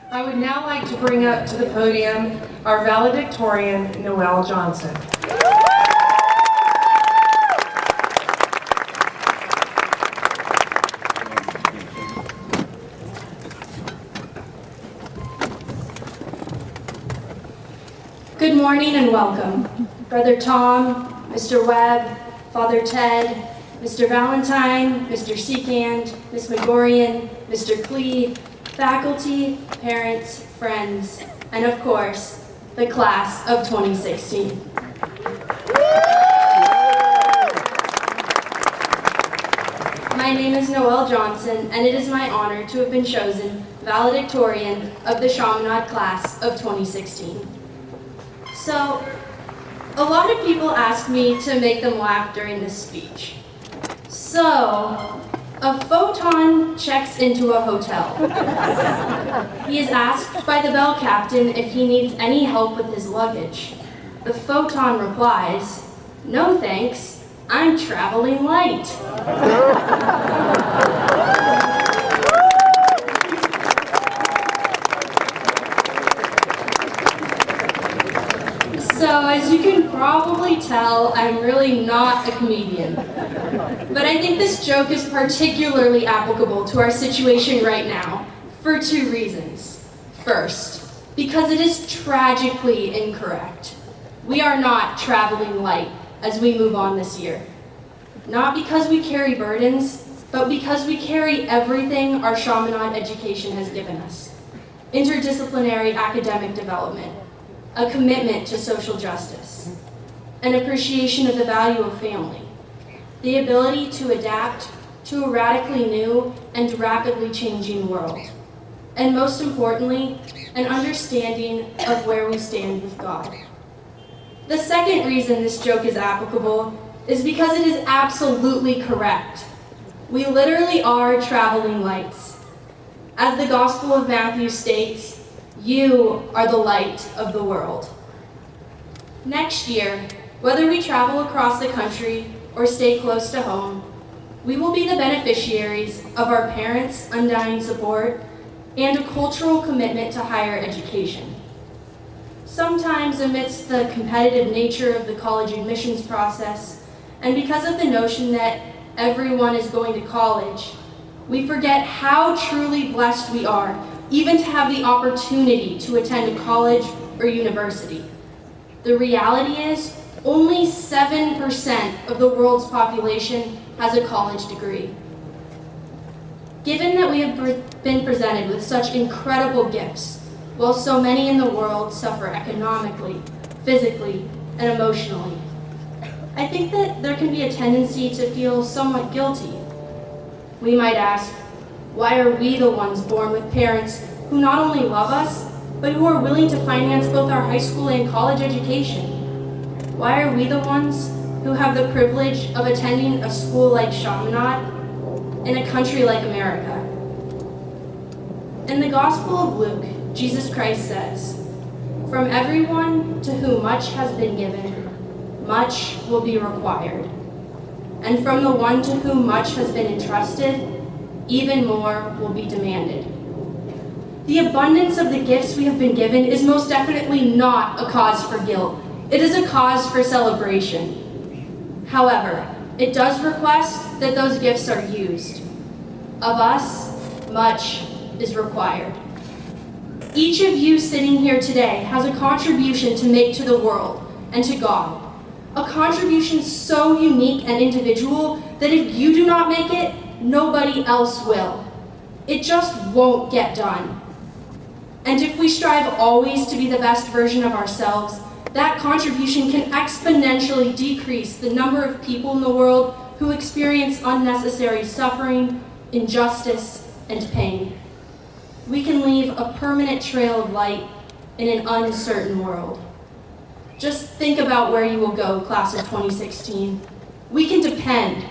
I would now like to bring up to the podium our valedictorian, Noelle Johnson. Good morning and welcome. Brother Tom, Mr. Webb, Father Ted, Mr. Valentine, Mr. Seekand, Ms. Megorian, Mr. Clee, faculty, parents, friends, and of course, the class of 2016. My name is Noelle Johnson, and it is my honor to have been chosen valedictorian of the Chaminade class of 2016. So, a lot of people ask me to make them laugh during this speech. So, a photon checks into a hotel. He is asked by the bell captain if he needs any help with his luggage. The photon replies, "No thanks, I'm traveling light." So, as you can probably tell, I'm really not a comedian. But I think this joke is particularly applicable to our situation right now, for two reasons. First, because it is tragically incorrect. We are not traveling light as we move on this year. Not because we carry burdens, but because we carry everything our Chaminade education has given us. Interdisciplinary academic development, a commitment to social justice, an appreciation of the value of family, the ability to adapt to a radically new and rapidly changing world, and most importantly, an understanding of where we stand with God. The second reason this joke is applicable is because it is absolutely correct. We literally are traveling lights. As the Gospel of Matthew states, you are the light of the world. Next year, whether we travel across the country or stay close to home, we will be the beneficiaries of our parents' undying support and a cultural commitment to higher education. Sometimes amidst the competitive nature of the college admissions process, and because of the notion that everyone is going to college, we forget how truly blessed we are even to have the opportunity to attend a college or university. The reality is, only 7% of the world's population has a college degree. Given that we have been presented with such incredible gifts, while so many in the world suffer economically, physically, and emotionally, I think that there can be a tendency to feel somewhat guilty. We might ask, why are we the ones born with parents who not only love us, but who are willing to finance both our high school and college education? Why are we the ones who have the privilege of attending a school like Chaminade in a country like America? In the Gospel of Luke, Jesus Christ says, "From everyone to whom much has been given, much will be required. And from the one to whom much has been entrusted, even more will be demanded." The abundance of the gifts we have been given is most definitely not a cause for guilt. It is a cause for celebration. However, it does request that those gifts are used. Of us, much is required. Each of you sitting here today has a contribution to make to the world and to God. A contribution so unique and individual that if you do not make it, nobody else will. It just won't get done. And if we strive always to be the best version of ourselves, that contribution can exponentially decrease the number of people in the world who experience unnecessary suffering, injustice, and pain. We can leave a permanent trail of light in an uncertain world. Just think about where you will go, class of 2016. We can depend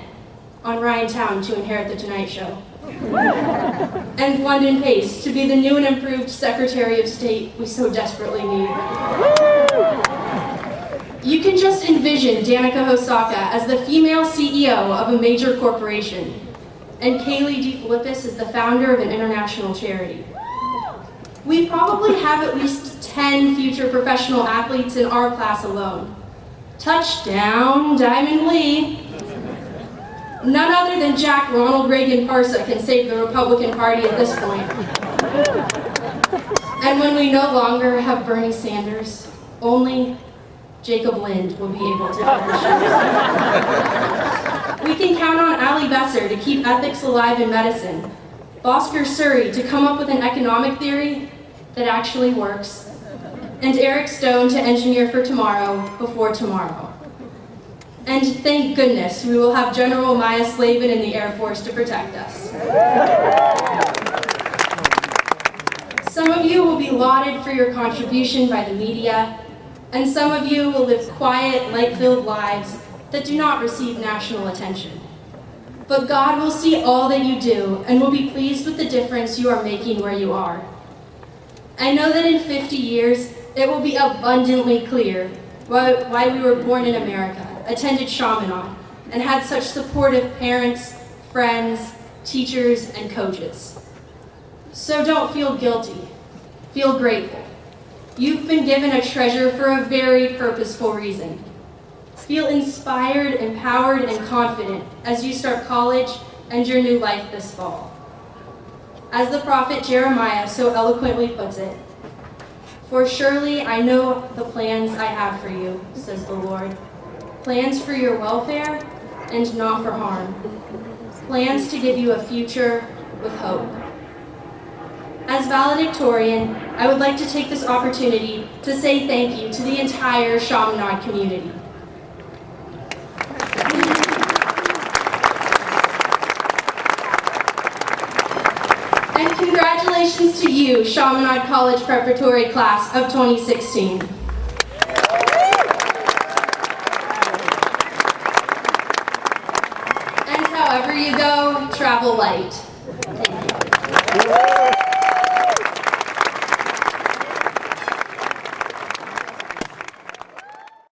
on Ryan Town to inherit The Tonight Show. And London Pace to be the new and improved Secretary of State we so desperately need. You can just envision Danica Hosaka as the female CEO of a major corporation, and Kaylee DeFilippis is the founder of an international charity. We probably have at least 10 future professional athletes in our class alone. Touchdown, Diamond Lee. None other than Jack Ronald Reagan Parsa can save the Republican Party at this point. And when we no longer have Bernie Sanders, only Jacob Lind will be able to fill the shoes. We can count on Ali Besser to keep ethics alive in medicine, Bhaskar Suri to come up with an economic theory that actually works, and Eric Stone to engineer for tomorrow before tomorrow. And thank goodness we will have General Maya Slavin in the Air Force to protect us. Some of you will be lauded for your contribution by the media, and some of you will live quiet, light-filled lives that do not receive national attention. But God will see all that you do and will be pleased with the difference you are making where you are. I know that in 50 years, it will be abundantly clear why we were born in America, attended Chaminade, and had such supportive parents, friends, teachers, and coaches. So don't feel guilty, feel grateful. You've been given a treasure for a very purposeful reason. Feel inspired, empowered, and confident as you start college and your new life this fall. As the prophet Jeremiah so eloquently puts it, "For surely I know the plans I have for you, says the Lord, plans for your welfare and not for harm, plans to give you a future with hope." As valedictorian, I would like to take this opportunity to say thank you to the entire Chaminade community. And congratulations to you, Chaminade College Preparatory Class of 2016. And however you go, travel light.